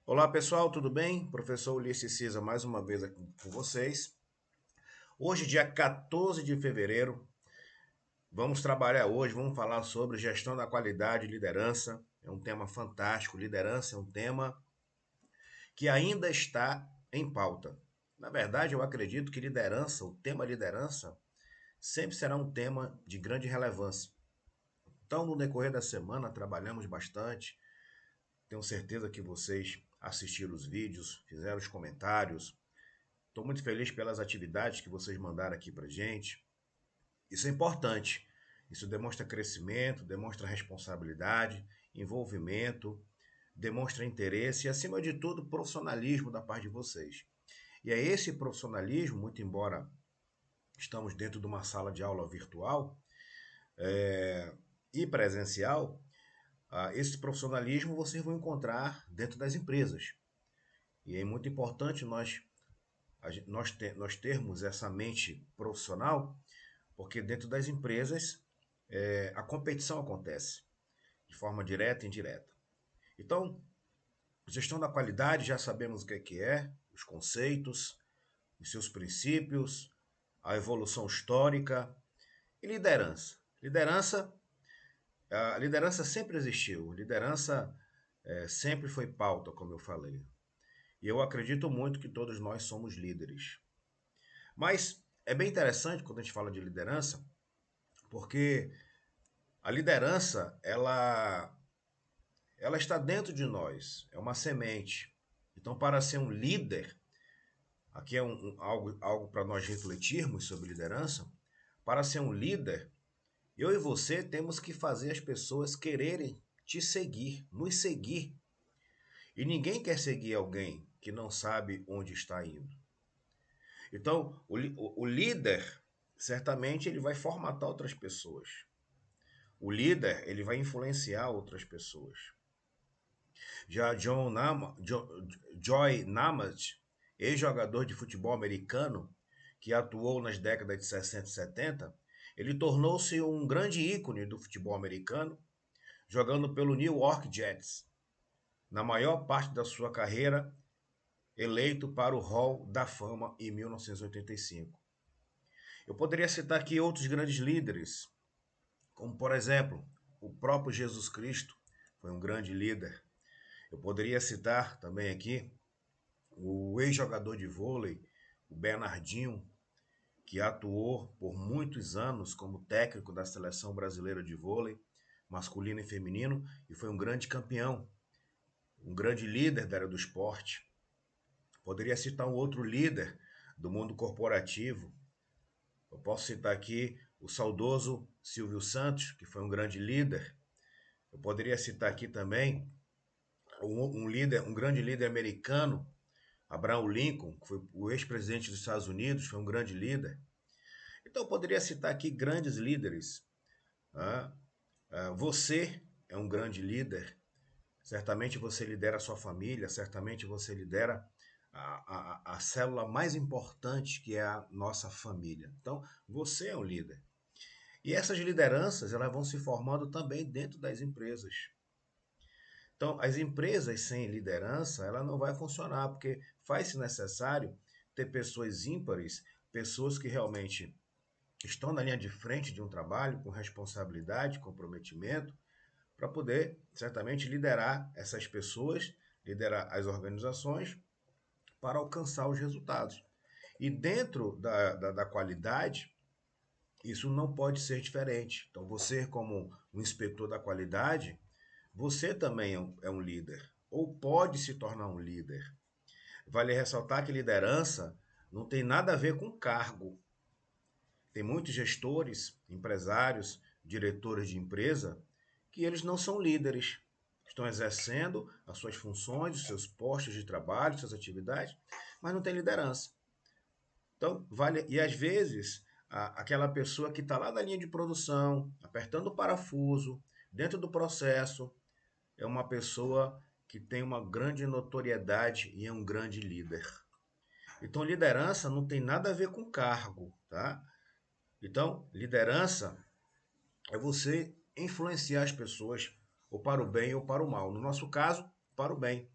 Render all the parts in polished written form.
Olá pessoal, tudo bem? Professor Ulisses Cisa mais uma vez aqui com vocês. Hoje, dia 14 de fevereiro, vamos falar sobre gestão da qualidade e liderança. É um tema fantástico. Liderança é um tema que ainda está em pauta. Na verdade, eu acredito que liderança, o tema liderança, sempre será um tema de grande relevância. Então, no decorrer da semana, trabalhamos bastante. Tenho certeza que vocês assistiram os vídeos, fizeram os comentários. Estou muito feliz pelas atividades que vocês mandaram aqui para gente. Isso é importante. Isso demonstra crescimento, demonstra responsabilidade, envolvimento, demonstra interesse e, acima de tudo, profissionalismo da parte de vocês. E é esse profissionalismo, muito embora estamos dentro de uma sala de aula virtual e presencial, esse profissionalismo vocês vão encontrar dentro das empresas. E é muito importante nós termos essa mente profissional, porque dentro das empresas a competição acontece de forma direta e indireta. Então, gestão da qualidade, já sabemos o que é, os conceitos, os seus princípios, a evolução histórica e liderança. A liderança sempre existiu, liderança sempre foi pauta, como eu falei. E eu acredito muito que todos nós somos líderes. Mas é bem interessante quando a gente fala de liderança, porque a liderança, ela está dentro de nós, é uma semente. Então, para ser um líder, aqui é algo para nós refletirmos sobre liderança. Para ser um líder, eu e você temos que fazer as pessoas quererem te seguir, nos seguir. E ninguém quer seguir alguém que não sabe onde está indo. Então, o líder, certamente, ele vai formatar outras pessoas. O líder, ele vai influenciar outras pessoas. Já Joy Namath, ex-jogador de futebol americano, que atuou nas décadas de 60 e 70, ele tornou-se um grande ícone do futebol americano, jogando pelo New York Jets. Na maior parte da sua carreira, eleito para o Hall da Fama em 1985. Eu poderia citar aqui outros grandes líderes, como por exemplo, o próprio Jesus Cristo foi um grande líder. Eu poderia citar também aqui o ex-jogador de vôlei, o Bernardinho, que atuou por muitos anos como técnico da seleção brasileira de vôlei, masculino e feminino, e foi um grande campeão, um grande líder da área do esporte. Poderia citar um outro líder do mundo corporativo. Eu posso citar aqui o saudoso Silvio Santos, que foi um grande líder. Eu poderia citar aqui também um grande líder americano, Abraham Lincoln, que foi o ex-presidente dos Estados Unidos, foi um grande líder. Então, eu poderia citar aqui grandes líderes. Né? Você é um grande líder. Certamente você lidera a sua família, certamente você lidera a célula mais importante que é a nossa família. Então, você é um líder. E essas lideranças elas vão se formando também dentro das empresas. Então, as empresas sem liderança, ela não vai funcionar, porque faz-se necessário ter pessoas ímpares, pessoas que realmente estão na linha de frente de um trabalho com responsabilidade, comprometimento, para poder certamente liderar essas pessoas, liderar as organizações para alcançar os resultados. E dentro da qualidade, isso não pode ser diferente. Então, você, como um inspetor da qualidade, você também é um líder, ou pode se tornar um líder. Vale ressaltar que liderança não tem nada a ver com cargo. Tem muitos gestores, empresários, diretores de empresa que eles não são líderes. Estão exercendo as suas funções, os seus postos de trabalho, suas atividades, mas não tem liderança. Então, vale. E às vezes, aquela pessoa que está lá na linha de produção, apertando o parafuso, dentro do processo, é uma pessoa que tem uma grande notoriedade e é um grande líder. Então, liderança não tem nada a ver com cargo, tá? Então, liderança é você influenciar as pessoas ou para o bem ou para o mal. No nosso caso, para o bem.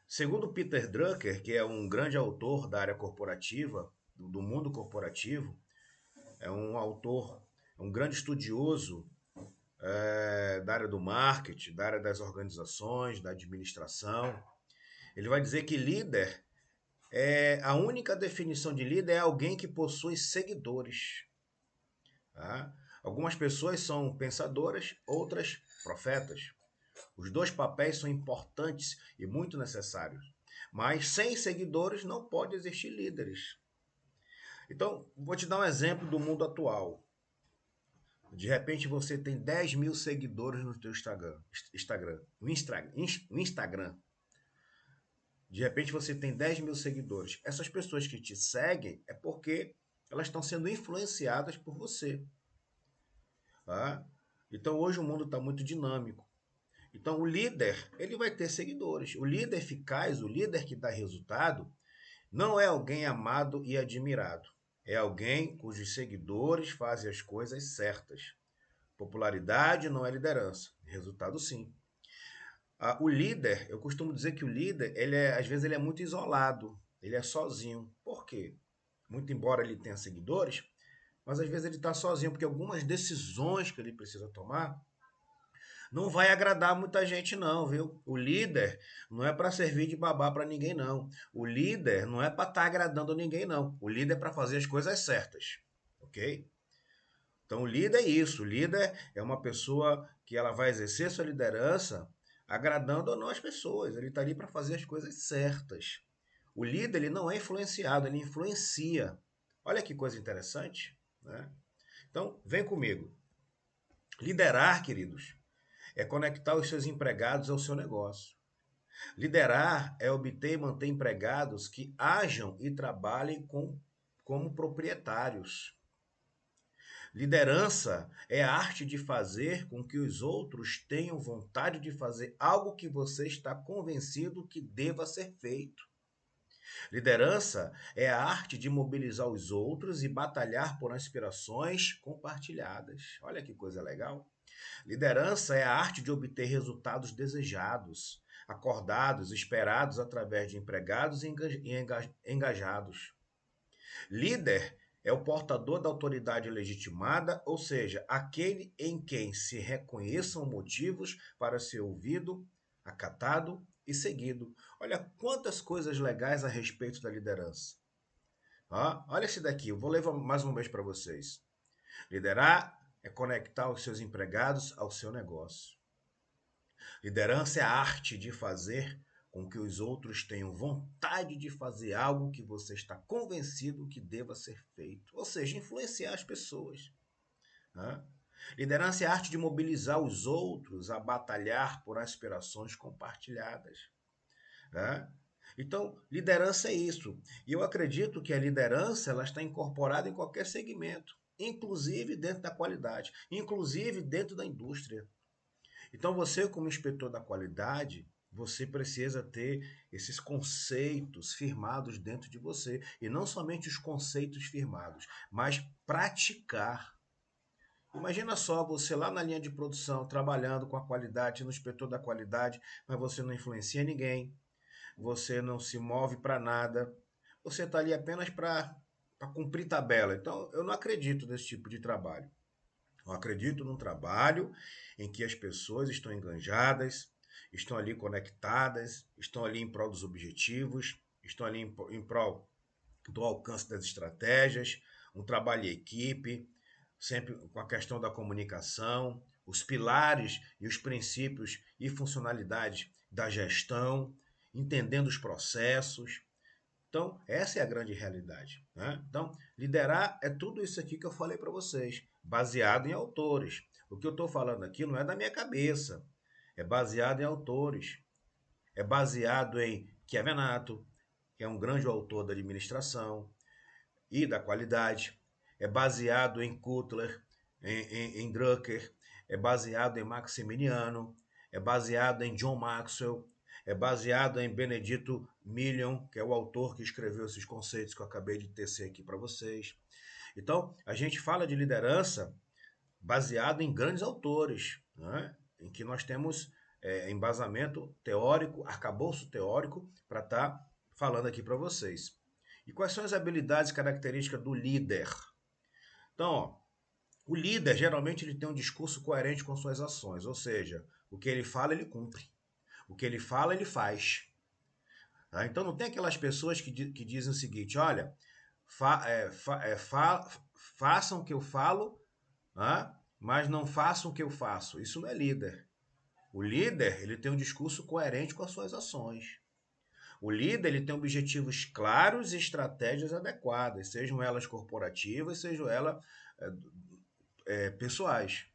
Segundo Peter Drucker, que é um grande autor da área corporativa, do mundo corporativo, é um autor, um grande estudioso da área do marketing, da área das organizações, da administração. Ele vai dizer que líder a única definição de líder é alguém que possui seguidores. Tá? Algumas pessoas são pensadoras, outras profetas. Os dois papéis são importantes e muito necessários. Mas sem seguidores não pode existir líderes. Então, vou te dar um exemplo do mundo atual. De repente você tem 10 mil seguidores no teu Instagram. De repente você tem 10 mil seguidores. Essas pessoas que te seguem é porque elas estão sendo influenciadas por você. Tá? Então hoje o mundo está muito dinâmico. Então o líder, ele vai ter seguidores. O líder eficaz, o líder que dá resultado, não é alguém amado e admirado. É alguém cujos seguidores fazem as coisas certas. Popularidade não é liderança. Resultado sim. O líder, eu costumo dizer que o líder, às vezes ele é muito isolado, ele é sozinho. Por quê? Muito embora ele tenha seguidores, mas às vezes ele está sozinho, porque algumas decisões que ele precisa tomar não vai agradar muita gente não, viu? O líder não é para servir de babá para ninguém não. O líder não é para estar agradando ninguém não. O líder é para fazer as coisas certas, ok? Então o líder é isso. O líder é uma pessoa que ela vai exercer sua liderança agradando ou não as pessoas. Ele está ali para fazer as coisas certas. O líder ele não é influenciado, ele influencia. Olha que coisa interessante, né? Então vem comigo. Liderar, queridos, é conectar os seus empregados ao seu negócio. Liderar é obter e manter empregados que ajam e trabalhem como proprietários. Liderança é a arte de fazer com que os outros tenham vontade de fazer algo que você está convencido que deva ser feito. Liderança é a arte de mobilizar os outros e batalhar por aspirações compartilhadas. Olha que coisa legal. Liderança é a arte de obter resultados desejados, acordados, esperados através de empregados e engajados. Líder é o portador da autoridade legitimada, ou seja, aquele em quem se reconheçam motivos para ser ouvido, acatado e seguido. Olha quantas coisas legais a respeito da liderança. Olha esse daqui, eu vou ler mais uma vez para vocês. Liderar é conectar os seus empregados ao seu negócio. Liderança é a arte de fazer com que os outros tenham vontade de fazer algo que você está convencido que deva ser feito. Ou seja, influenciar as pessoas. Né? Liderança é a arte de mobilizar os outros a batalhar por aspirações compartilhadas. Né? Então, liderança é isso. E eu acredito que a liderança ela está incorporada em qualquer segmento, inclusive dentro da qualidade, inclusive dentro da indústria. Então, você, como inspetor da qualidade, você precisa ter esses conceitos firmados dentro de você. E não somente os conceitos firmados, mas praticar. Imagina só você lá na linha de produção, trabalhando com a qualidade, no inspetor da qualidade, mas você não influencia ninguém, você não se move para nada, você está ali apenas para cumprir tabela. Então, eu não acredito nesse tipo de trabalho. Eu acredito num trabalho em que as pessoas estão enganjadas, estão ali conectadas, estão ali em prol dos objetivos, estão ali em prol do alcance das estratégias, um trabalho em equipe, sempre com a questão da comunicação, os pilares e os princípios e funcionalidades da gestão, entendendo os processos. Então, essa é a grande realidade. Né? Então, liderar é tudo isso aqui que eu falei para vocês, baseado em autores. O que eu estou falando aqui não é da minha cabeça, é baseado em autores. É baseado em Chiavenato, que é um grande autor da administração e da qualidade. É baseado em Kotler, em Drucker, é baseado em Maximiliano, é baseado em John Maxwell, é baseado em Benedito Million, que é o autor que escreveu esses conceitos que eu acabei de tecer aqui para vocês. Então, a gente fala de liderança baseado em grandes autores, né? Em que nós temos embasamento teórico, arcabouço teórico, para estar falando aqui para vocês. E quais são as habilidades e características do líder? Então, ó, o líder geralmente ele tem um discurso coerente com suas ações, ou seja, o que ele fala, ele cumpre. O que ele fala, ele faz. Tá? Então não tem aquelas pessoas que dizem o seguinte: olha, fa, é, fa, é, fa, façam o que eu falo, né, mas não façam o que eu faço. Isso não é líder. O líder ele tem um discurso coerente com as suas ações. O líder ele tem objetivos claros e estratégias adequadas, sejam elas corporativas, sejam elas pessoais.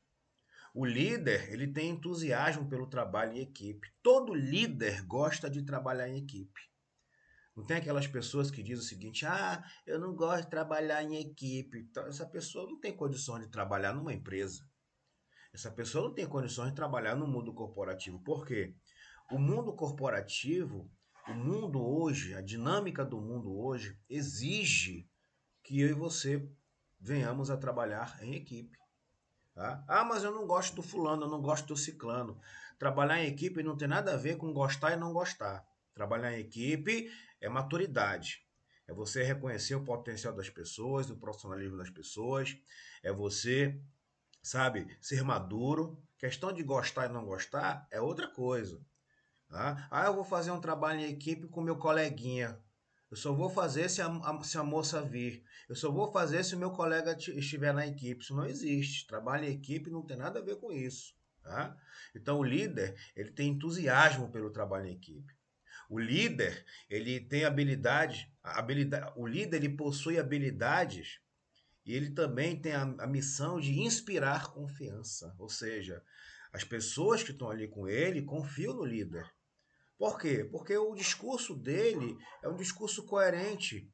O líder ele tem entusiasmo pelo trabalho em equipe. Todo líder gosta de trabalhar em equipe. Não tem aquelas pessoas que dizem o seguinte: ah, eu não gosto de trabalhar em equipe. Então, essa pessoa não tem condições de trabalhar numa empresa. Essa pessoa não tem condições de trabalhar no mundo corporativo. Por quê? O mundo corporativo, o mundo hoje, a dinâmica do mundo hoje, exige que eu e você venhamos a trabalhar em equipe. Tá? Ah, mas eu não gosto do fulano, eu não gosto do ciclano. Trabalhar em equipe não tem nada a ver com gostar e não gostar. Trabalhar em equipe é maturidade. É você reconhecer o potencial das pessoas, o profissionalismo das pessoas. É você, sabe, ser maduro. Questão de gostar e não gostar é outra coisa. Tá? Ah, eu vou fazer um trabalho em equipe com meu coleguinha. Eu só vou fazer se a moça vir. Eu só vou fazer se o meu colega estiver na equipe. Isso não existe. Trabalho em equipe não tem nada a ver com isso. Tá? Então, o líder ele tem entusiasmo pelo trabalho em equipe. O líder ele tem habilidade. O líder ele possui habilidades e ele também tem a missão de inspirar confiança. Ou seja, as pessoas que estão ali com ele confiam no líder. Por quê? Porque o discurso dele é um discurso coerente.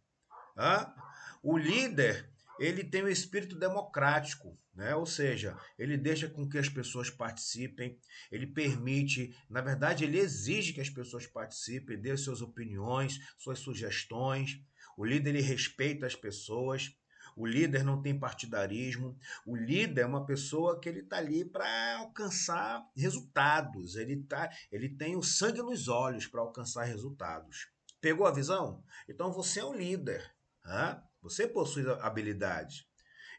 Tá? O líder, ele tem um espírito democrático, né? Ou seja, ele deixa com que as pessoas participem, ele permite, na verdade, ele exige que as pessoas participem, dê suas opiniões, suas sugestões. O líder, ele respeita as pessoas. O líder não tem partidarismo. O líder é uma pessoa que ele está ali para alcançar resultados. Ele tem o sangue nos olhos para alcançar resultados. Pegou a visão? Então você é um líder. Hã? Você possui habilidade.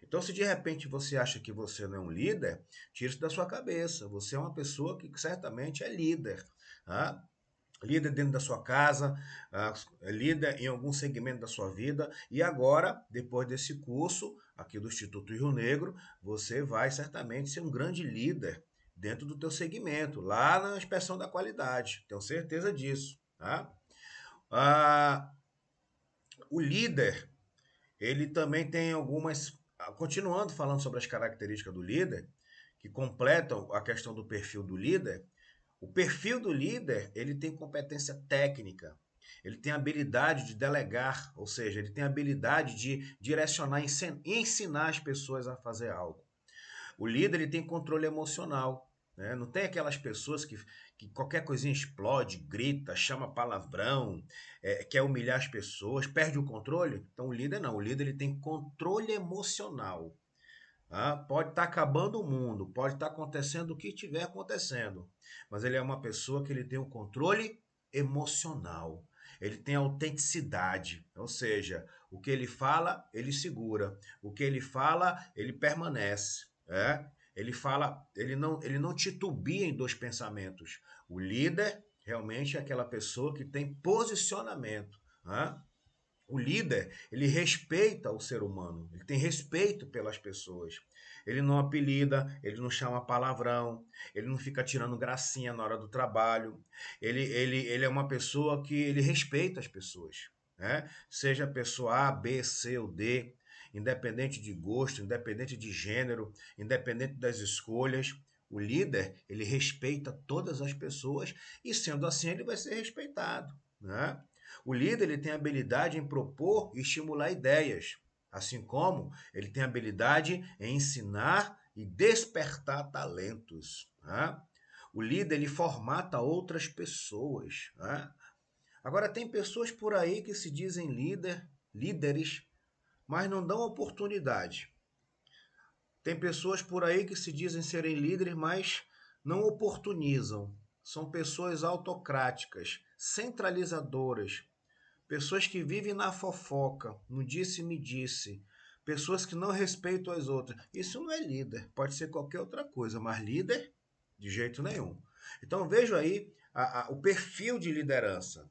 Então, se de repente você acha que você não é um líder, tira isso da sua cabeça. Você é uma pessoa que certamente é líder. Hã? Líder dentro da sua casa, líder em algum segmento da sua vida. E agora, depois desse curso aqui do Instituto Rio Negro, você vai certamente ser um grande líder dentro do teu segmento, lá na inspeção da qualidade. Tenho certeza disso. Tá? Ah, o líder ele também tem algumas. Continuando falando sobre as características do líder, que completam a questão do perfil do líder, o perfil do líder ele tem competência técnica, ele tem habilidade de delegar, ou seja, ele tem habilidade de direcionar, ensinar as pessoas a fazer algo. O líder ele tem controle emocional. Né? Não tem aquelas pessoas que qualquer coisinha explode, grita, chama palavrão, quer humilhar as pessoas, perde o controle. Então o líder não, o líder ele tem controle emocional. Tá? Pode estar acabando o mundo, pode estar acontecendo o que estiver acontecendo, mas ele é uma pessoa que ele tem um controle emocional. Ele tem autenticidade, ou seja, o que ele fala, ele segura. O que ele fala, ele permanece. Ele fala, ele não titubia em dois pensamentos. O líder realmente é aquela pessoa que tem posicionamento. Né? O líder, ele respeita o ser humano, ele tem respeito pelas pessoas. Ele não apelida, ele não chama palavrão, ele não fica tirando gracinha na hora do trabalho. Ele é uma pessoa que ele respeita as pessoas, né? Seja a pessoa A, B, C ou D, independente de gosto, independente de gênero, independente das escolhas. O líder, ele respeita todas as pessoas e, sendo assim, ele vai ser respeitado, né? O líder ele tem habilidade em propor e estimular ideias, assim como ele tem habilidade em ensinar e despertar talentos. Né? O líder ele formata outras pessoas. Né? Agora tem pessoas por aí que se dizem líderes, mas não dão oportunidade. Tem pessoas por aí que se dizem serem líderes, mas não oportunizam. são pessoas autocráticas, centralizadoras, pessoas que vivem na fofoca, no disse-me-disse, pessoas que não respeitam as outras. Isso não é líder, pode ser qualquer outra coisa, mas líder, de jeito nenhum. Então vejo aí o perfil de liderança,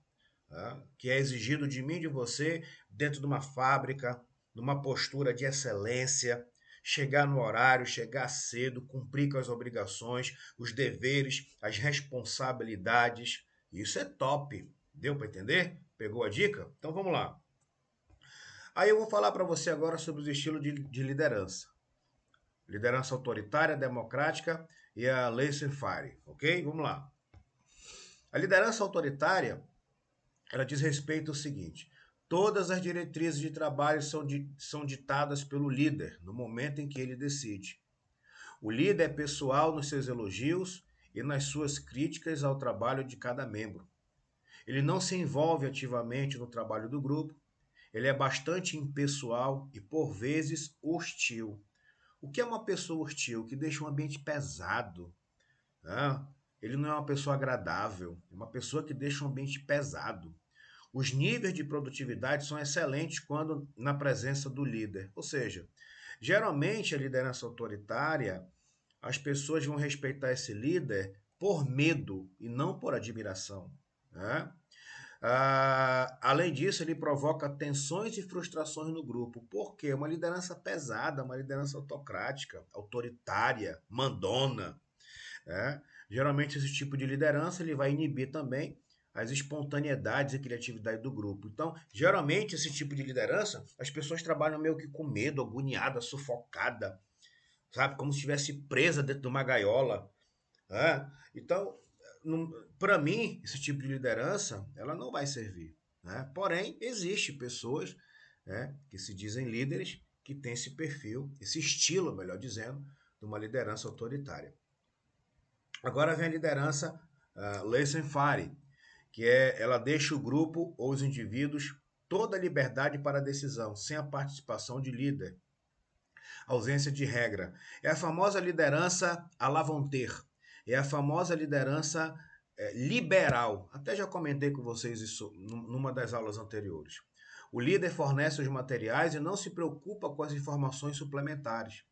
tá? Que é exigido de mim e de você dentro de uma fábrica, numa postura de excelência, chegar no horário, chegar cedo, cumprir com as obrigações, os deveres, as responsabilidades. Isso é top. Deu para entender? Pegou a dica? Então vamos lá. Aí eu vou falar para você agora sobre os estilos de liderança. Liderança autoritária, democrática e a laissez-faire, ok? Vamos lá. A liderança autoritária, ela diz respeito ao seguinte: todas as diretrizes de trabalho são ditadas pelo líder no momento em que ele decide. O líder é pessoal nos seus elogios e nas suas críticas ao trabalho de cada membro. Ele não se envolve ativamente no trabalho do grupo, ele é bastante impessoal e, por vezes, hostil. O que é uma pessoa hostil? Que deixa um ambiente pesado, né? Ele não é uma pessoa agradável, é uma pessoa que deixa um ambiente pesado. Os níveis de produtividade são excelentes quando na presença do líder. Ou seja, geralmente a liderança autoritária, as pessoas vão respeitar esse líder por medo e não por admiração, né? Além disso, ele provoca tensões e frustrações no grupo. Por quê? Uma liderança pesada, uma liderança autocrática, autoritária, mandona, né? Geralmente, esse tipo de liderança ele vai inibir também as espontaneidades e criatividade do grupo. Então, geralmente, esse tipo de liderança, as pessoas trabalham meio que com medo, agoniada, sufocada, sabe? Como se estivesse presa dentro de uma gaiola, né? Então, para mim, esse tipo de liderança, ela não vai servir, né? Porém, existe pessoas, né, que se dizem líderes, que têm esse perfil, esse estilo, melhor dizendo, de uma liderança autoritária. Agora vem a liderança laissez-faire, que ela deixa o grupo ou os indivíduos toda a liberdade para a decisão, sem a participação de líder. Ausência de regra. É a famosa liderança à la Voltaire. É a famosa liderança liberal. Até já comentei com vocês isso numa das aulas anteriores. O líder fornece os materiais e não se preocupa com as informações suplementares.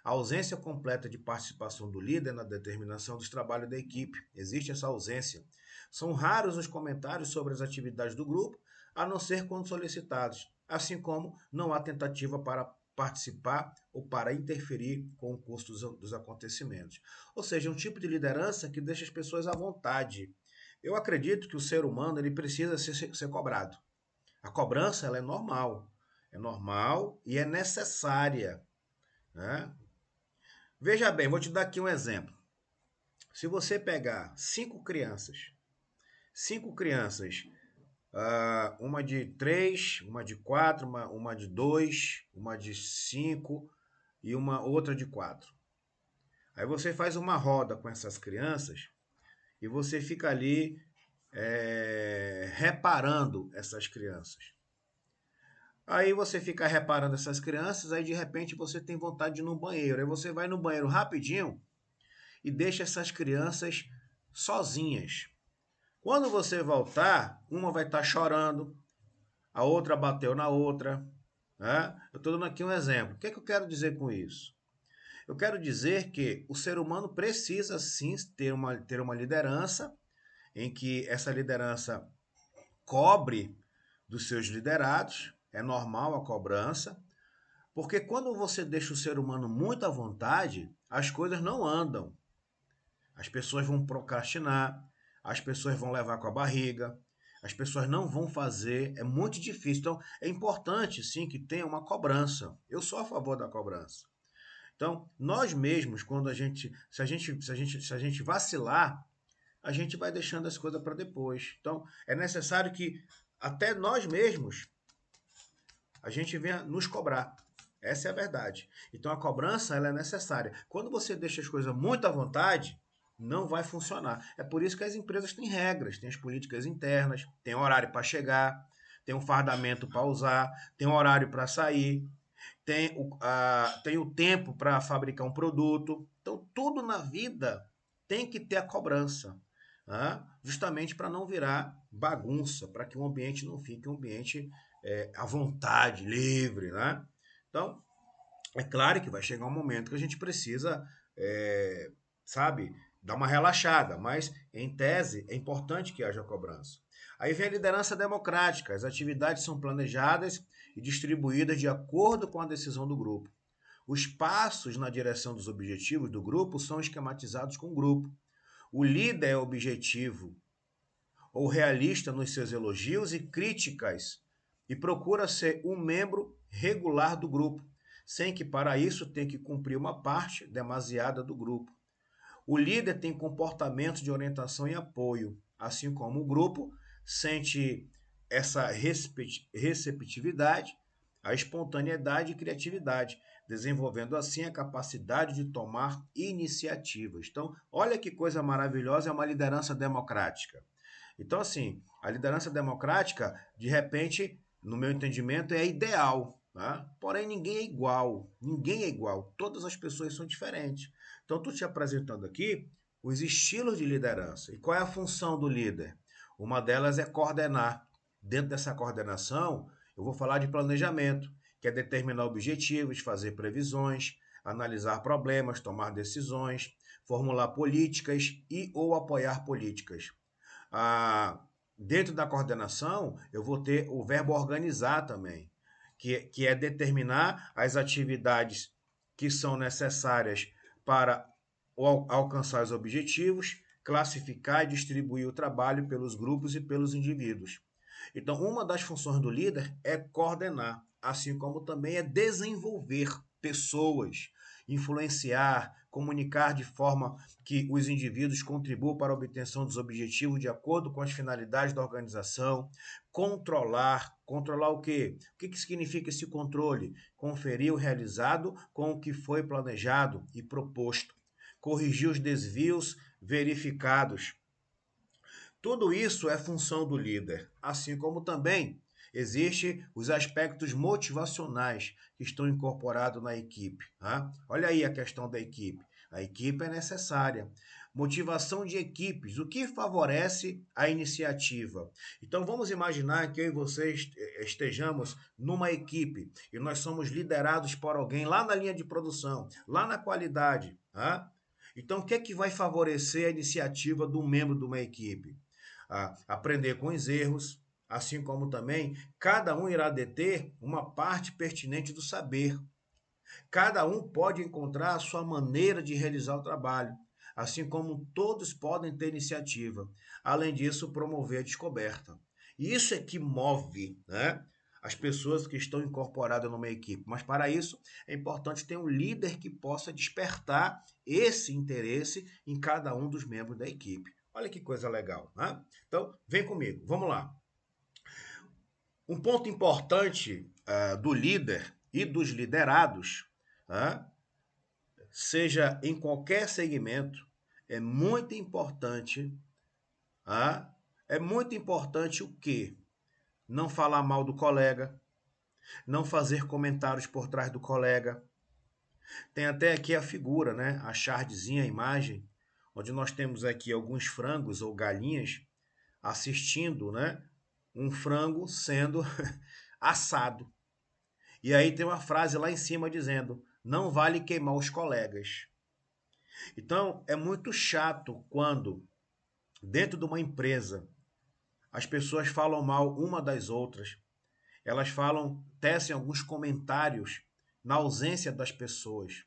A ausência completa de participação do líder na determinação dos trabalhos da equipe. Existe essa ausência. São raros os comentários sobre as atividades do grupo, a não ser quando solicitados, assim como não há tentativa para participar ou para interferir com o curso dos acontecimentos. Ou seja, é um tipo de liderança que deixa as pessoas à vontade. Eu acredito que o ser humano ele precisa ser cobrado. A cobrança ela é normal e é necessária, né? Veja bem, vou te dar aqui um exemplo. Se você pegar cinco crianças, uma de 3, uma de 4, uma de 2, uma de 5 e uma outra de 4. Aí você faz uma roda com essas crianças e você fica ali reparando essas crianças. Aí você fica reparando essas crianças, aí de repente você tem vontade de ir no banheiro. Aí você vai no banheiro rapidinho e deixa essas crianças sozinhas. Quando você voltar, uma vai estar chorando, a outra bateu na outra, né? Eu estou dando aqui um exemplo. O que é que eu quero dizer com isso? Eu quero dizer que o ser humano precisa sim ter uma liderança, em que essa liderança cobre dos seus liderados, é normal a cobrança, porque quando você deixa o ser humano muito à vontade, as coisas não andam. As pessoas vão procrastinar, as pessoas vão levar com a barriga, as pessoas não vão fazer, é muito difícil. Então, é importante sim que tenha uma cobrança. Eu sou a favor da cobrança. Então, nós mesmos, quando se a gente vacilar, a gente vai deixando as coisas para depois. Então, é necessário que até nós mesmos a gente venha nos cobrar. Essa é a verdade. Então a cobrança ela é necessária. Quando você deixa as coisas muito à vontade, não vai funcionar. É por isso que as empresas têm regras, têm as políticas internas, tem horário para chegar, tem um fardamento para usar, tem um horário para sair, tem o tempo para fabricar um produto. Então tudo na vida tem que ter a cobrança. justamente para não virar bagunça, para que o ambiente não fique um ambiente à vontade, livre, né? Então, é claro que vai chegar um momento que a gente precisa, é, sabe, dar uma relaxada, mas em tese é importante que haja cobrança. Aí vem a liderança democrática. As atividades são planejadas e distribuídas de acordo com a decisão do grupo. Os passos na direção dos objetivos do grupo são esquematizados com o grupo. O líder é objetivo ou realista nos seus elogios e críticas e procura ser um membro regular do grupo, sem que para isso tenha que cumprir uma parte demasiada do grupo. O líder tem comportamentos de orientação e apoio, assim como o grupo sente essa receptividade, a espontaneidade e criatividade, desenvolvendo assim a capacidade de tomar iniciativas. Então, olha que coisa maravilhosa é uma liderança democrática. Então, assim, a liderança democrática, de repente, no meu entendimento, é ideal. Tá? Porém, ninguém é igual. Ninguém é igual. Todas as pessoas são diferentes. Então, estou te apresentando aqui os estilos de liderança. E qual é a função do líder? Uma delas é coordenar. Dentro dessa coordenação, eu vou falar de planejamento, que é determinar objetivos, fazer previsões, analisar problemas, tomar decisões, formular políticas e ou apoiar políticas. Ah, dentro da coordenação, eu vou ter o verbo organizar também, que é determinar as atividades que são necessárias para alcançar os objetivos, classificar e distribuir o trabalho pelos grupos e pelos indivíduos. Então, uma das funções do líder é coordenar, assim como também é desenvolver pessoas, influenciar, comunicar de forma que os indivíduos contribuam para a obtenção dos objetivos de acordo com as finalidades da organização, controlar o quê? O que significa esse controle? Conferir o realizado com o que foi planejado e proposto, corrigir os desvios verificados. Tudo isso é função do líder, assim como também existem os aspectos motivacionais que estão incorporados na equipe. Tá? Olha aí a questão da equipe. A equipe é necessária. Motivação de equipes, o que favorece a iniciativa? Então vamos imaginar que eu e vocês estejamos numa equipe e nós somos liderados por alguém lá na linha de produção, lá na qualidade. Tá? Então o que é que vai favorecer a iniciativa do membro de uma equipe? Aprender com os erros, assim como também cada um irá deter uma parte pertinente do saber. Cada um pode encontrar a sua maneira de realizar o trabalho, assim como todos podem ter iniciativa. Além disso, promover a descoberta. E isso é que move, né, as pessoas que estão incorporadas numa equipe. Mas para isso é importante ter um líder que possa despertar esse interesse em cada um dos membros da equipe. Olha que coisa legal, né? Então, vem comigo, vamos lá. Um ponto importante do líder e dos liderados, seja em qualquer segmento, é muito importante, é muito importante o quê? Não falar mal do colega, não fazer comentários por trás do colega. Tem até aqui a figura, né? A chardezinha, a imagem, onde nós temos aqui alguns frangos ou galinhas assistindo, né? Um frango sendo assado. E aí tem uma frase lá em cima dizendo: não vale queimar os colegas. Então é muito chato quando, dentro de uma empresa, as pessoas falam mal uma das outras. Elas falam, tecem alguns comentários na ausência das pessoas.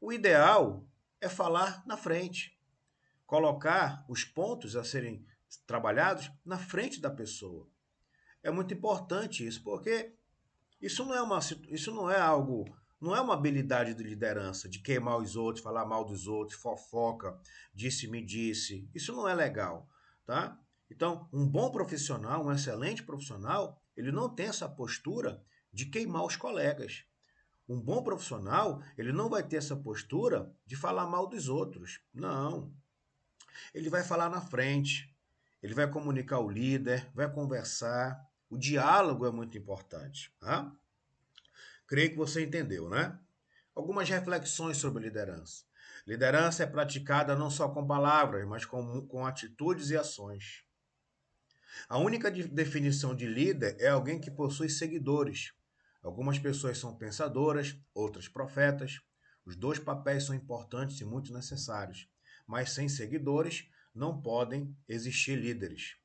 O ideal é falar na frente, colocar os pontos a serem trabalhados na frente da pessoa. É muito importante isso, porque isso não é algo, não é uma habilidade de liderança, de queimar os outros, falar mal dos outros, fofoca, disse-me disse. Isso não é legal, tá? Então, um bom profissional, um excelente profissional, ele não tem essa postura de queimar os colegas. Um bom profissional, ele não vai ter essa postura de falar mal dos outros. Não. Ele vai falar na frente, ele vai comunicar o líder, vai conversar. O diálogo é muito importante. Tá? Creio que você entendeu, né? Algumas reflexões sobre liderança. Liderança é praticada não só com palavras, mas com atitudes e ações. A única definição de líder é alguém que possui seguidores. Algumas pessoas são pensadoras, outras profetas. Os dois papéis são importantes e muito necessários, mas sem seguidores não podem existir líderes.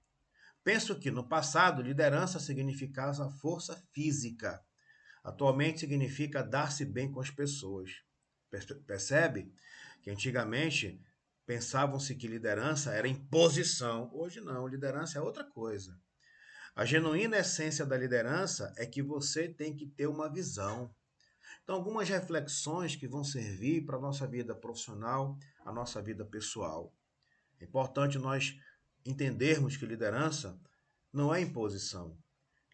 Penso que no passado liderança significava força física. Atualmente significa dar-se bem com as pessoas. Percebe que antigamente pensavam-se que liderança era imposição. Hoje não, liderança é outra coisa. A genuína essência da liderança é que você tem que ter uma visão. Então, algumas reflexões que vão servir para a nossa vida profissional, a nossa vida pessoal. É importante nós entendermos que liderança não é imposição.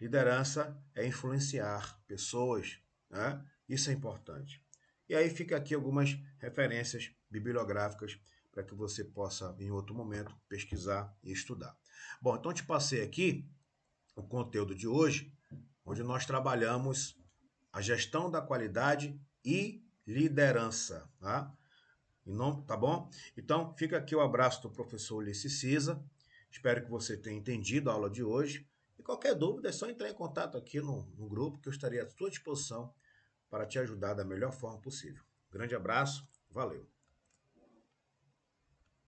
Liderança é influenciar pessoas, né? Isso é importante. E aí fica aqui algumas referências bibliográficas para que você possa, em outro momento, pesquisar e estudar. Bom, então te passei aqui o conteúdo de hoje, onde nós trabalhamos a gestão da qualidade e liderança, tá? E não, tá bom? Então, fica aqui o abraço do professor Ulisses Cisa. Espero que você tenha entendido a aula de hoje. E qualquer dúvida é só entrar em contato aqui no grupo, que eu estarei à sua disposição para te ajudar da melhor forma possível. Grande abraço, valeu!